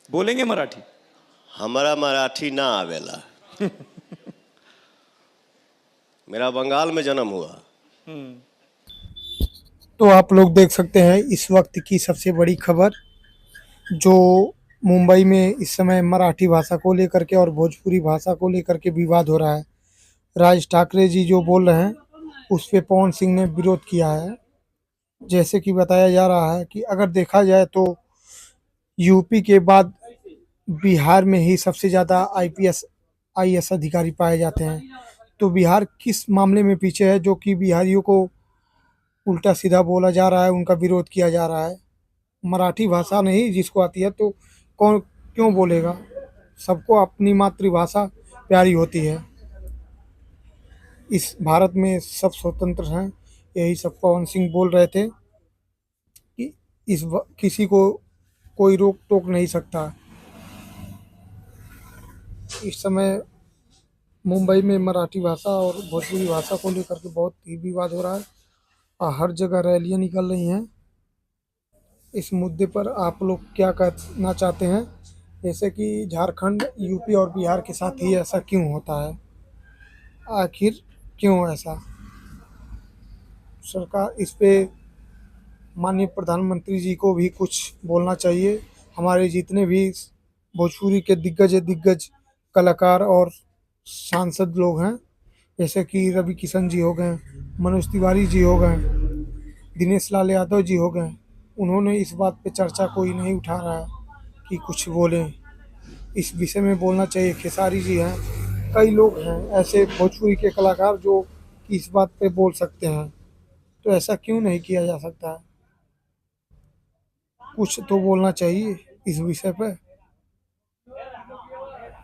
बोलेंगे मराठी? हमारा मराठी ना आवेला। मेरा बंगाल में जन्म हुआ। तो आप लोग देख सकते हैं इस वक्त की सबसे बड़ी खबर, जो मुंबई में इस समय मराठी भाषा को लेकर के और भोजपुरी भाषा को लेकर के विवाद हो रहा है। राज ठाकरे जी जो बोल रहे हैं उस पे पवन सिंह ने विरोध किया है। जैसे कि बताया जा रहा है कि अगर देखा जाए तो यूपी के बाद बिहार में ही सबसे ज़्यादा आईएएस अधिकारी पाए जाते हैं। तो बिहार किस मामले में पीछे है, जो कि बिहारियों को उल्टा सीधा बोला जा रहा है, उनका विरोध किया जा रहा है। मराठी भाषा नहीं जिसको आती है तो कौन क्यों बोलेगा? सबको अपनी मातृभाषा प्यारी होती है। इस भारत में सब स्वतंत्र हैं, यही सब पवन सिंह बोल रहे थे कि किसी को कोई रोक टोक नहीं सकता। इस समय मुंबई में मराठी भाषा और भोजपुरी भाषा को लेकर के बहुत ही विवाद हो रहा है और हर जगह रैलियां निकल रही हैं। इस मुद्दे पर आप लोग क्या कहना चाहते हैं? जैसे कि झारखंड, यूपी और बिहार के साथ ही ऐसा क्यों होता है? आखिर क्यों ऐसा? सरकार इस पे माननीय प्रधानमंत्री जी को भी कुछ बोलना चाहिए। हमारे जितने भी भोजपुरी के दिग्गज कलाकार और सांसद लोग हैं, जैसे कि रवि किशन जी हो गए, मनोज तिवारी जी हो गए, दिनेश लाल यादव जी हो गए, उन्होंने इस बात पे चर्चा कोई नहीं उठा रहा है कि कुछ बोलें। इस विषय में बोलना चाहिए। खेसारी जी हैं, कई लोग हैं ऐसे भोजपुरी के कलाकार जो इस बात पे बोल सकते हैं। तो ऐसा क्यों नहीं किया जा सकता है? कुछ तो बोलना चाहिए इस विषय पे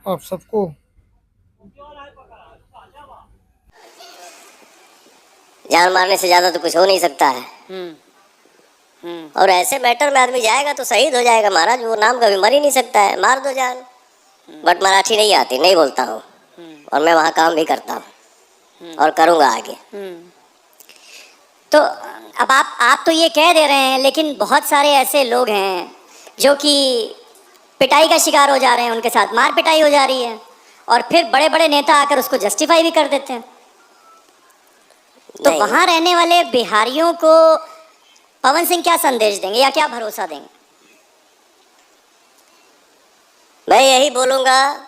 आप सबको। जान मारने से ज्यादा तो कुछ हो नहीं सकता है। और ऐसे मैटर में आदमी जाएगा तो शहीद हो जाएगा महाराज, वो नाम कभी मर ही नहीं सकता है। मार दो जान। बट मराठी नहीं आती, नहीं बोलता हूँ, और मैं वहाँ काम भी करता हूँ और करूँगा आगे। तो अब आप तो ये कह दे रहे हैं, लेकिन बहुत सारे ऐसे लोग हैं जो कि पिटाई का शिकार हो जा रहे हैं, उनके साथ मार पिटाई हो जा रही है, और फिर बड़े बड़े नेता आकर उसको जस्टिफाई भी कर देते हैं। तो वहाँ रहने वाले बिहारियों को पवन सिंह क्या संदेश देंगे या क्या भरोसा देंगे? मैं यही बोलूँगा,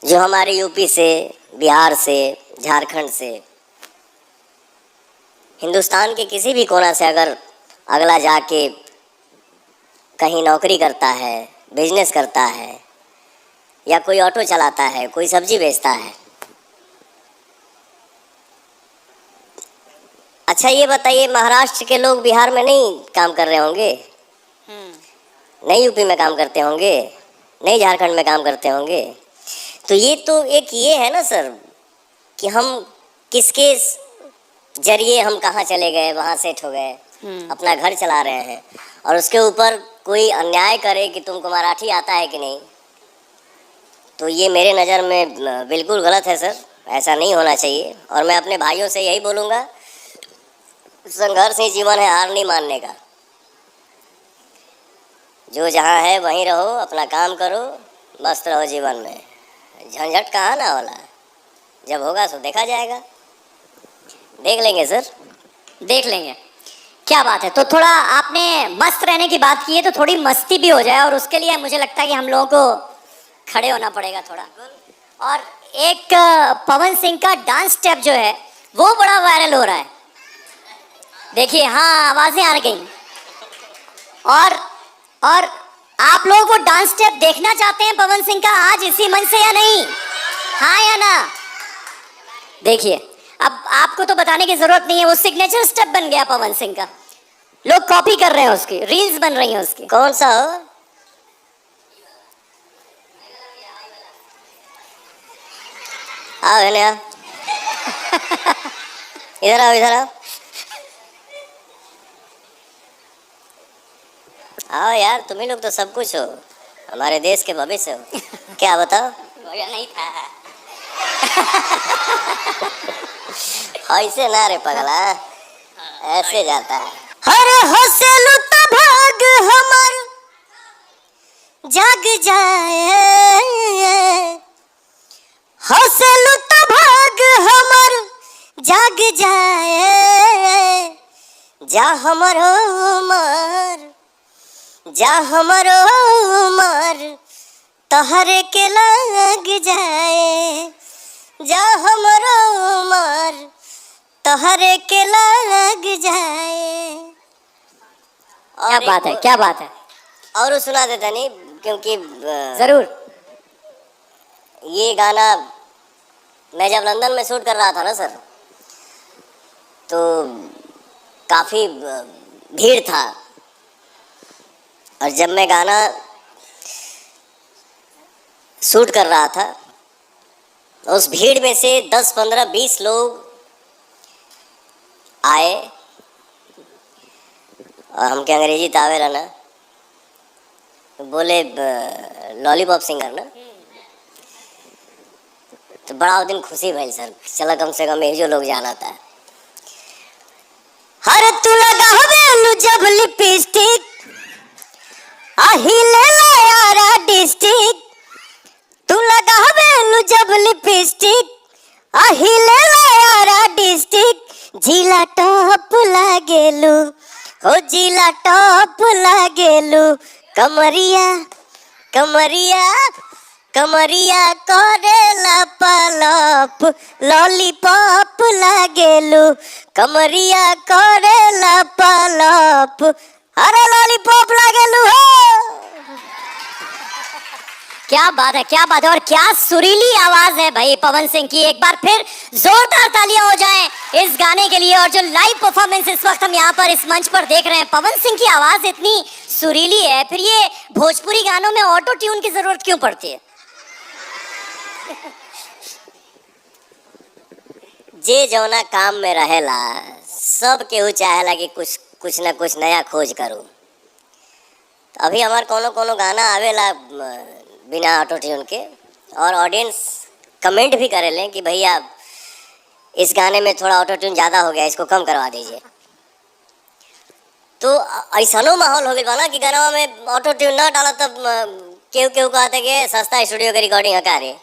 जो हमारे यूपी से, बिहार से, झारखंड से, हिंदुस्तान के किसी भी कोना से अगर अगला जाके कहीं नौकरी करता है, बिजनेस करता है, या कोई ऑटो चलाता है, कोई सब्जी बेचता है, अच्छा ये बताइए, महाराष्ट्र के लोग बिहार में नहीं काम कर रहे होंगे? नहीं यूपी में काम करते होंगे? नहीं झारखंड में काम करते होंगे? तो ये तो एक ये है ना सर, कि हम किसके जरिए हम कहाँ चले गए, वहाँ सेट हो गए, अपना घर चला रहे हैं, और उसके ऊपर कोई अन्याय करे कि तुमको मराठी आता है कि नहीं, तो ये मेरे नज़र में बिल्कुल गलत है सर। ऐसा नहीं होना चाहिए। और मैं अपने भाइयों से यही बोलूँगा, संघर्ष ही जीवन है, हार नहीं मानने का। जो जहाँ है वहीं रहो, अपना काम करो, मस्त रहो जीवन में। झंझट कहाँ ना होला, जब होगा तो देखा जाएगा। देख लेंगे सर, देख लेंगे। क्या बात है। तो थोड़ा आपने मस्त रहने की बात की है, तो थोड़ी मस्ती भी हो जाए, और उसके लिए मुझे लगता है कि हम लोगों को खड़े होना पड़ेगा थोड़ा। और एक पवन सिंह का डांस स्टेप जो है वो बड़ा वायरल हो रहा है। देखिए, हाँ, आवाजें आ गई। और आप लोग वो डांस स्टेप देखना चाहते हैं पवन सिंह का आज इसी मंच से या नहीं? हाँ या ना? देखिए, अब आपको तो बताने की जरूरत नहीं है, वो सिग्नेचर स्टेप बन गया पवन सिंह का। लोग कॉपी कर रहे हैं उसकी, रील्स बन रही हैं उसकी। कौन सा हो? आओ है ना, इधर आओ, इधर आओ। आओ यार, तुम ही लोग तो सब कुछ हो, हमारे देश के भविष्य हो। क्या बताओ? नहीं था। ऐसे ना रे पगला, ऐसे जाता है। हर हंसलू तो भाग हमार जाग जाए, हौसलू तो भाग हमर जाग जाए, जा हमरो उमर, जा हमरो उमर तहरे के लग जाए, जा हमरो उमर तहरे के लग जाए। क्या बात है, क्या बात है। और सुना देता नहीं क्योंकि जरूर। ये गाना मैं जब लंदन में शूट कर रहा था ना सर, तो काफ़ी भीड़ था, और जब मैं गाना शूट कर रहा था उस भीड़ में से 10, 15, 20 लोग आए, और हमके अंग्रेजी तावेला ना, बोले लॉलीपॉप सिंगर ना, तो बड़ा दिन खुशी भइल सर, चला कम से कम जो लोग जाना था। हर तू लगावेलू जब लिपस्टिक, अहिले यारा डिस्ट्रिक्ट, तू लगावेलू जब लिपस्टिक, अहिले यारा डिस्ट्रिक्ट, जिला टॉप लागेलू, हो जिला टॉप लागेलू, कमरिया कमरिया कमरिया करेला पलप, लॉलीपॉप लागेलू, कमरिया करेला पलप, अरे लॉलीपॉप लागेलू हो। क्या बात है, क्या बात है। और क्या सुरीली आवाज है भाई पवन सिंह की। एक बार फिर जोरदार तालियां हो जाएं इस गाने के लिए। और जो लाइव परफॉर्मेंस इस वक्त हम यहाँ पर इस मंच पर देख रहे हैं, पवन सिंह की आवाज इतनी सुरीली है, फिर ये भोजपुरी गानों में ऑटो ट्यून की जरूरत क्यों पड़ती है? जे जौना काम में रहेला सब केहू चाहेला कि कुछ ना कुछ नया खोज करूं। तो अभी हमार कोनो कोनो गाना आवेला बिना ऑटो ट्यून के, और ऑडियंस कमेंट भी करेले कि भैया इस गाने में थोड़ा ऑटो ट्यून ज़्यादा हो गया, इसको कम करवा दीजिए। तो ऐसा माहौल हो गया ना कि गाना में ऑटो ट्यून ना डाला तब केहू केहू कहते कि सस्ता स्टूडियो की रिकॉर्डिंग हका रही।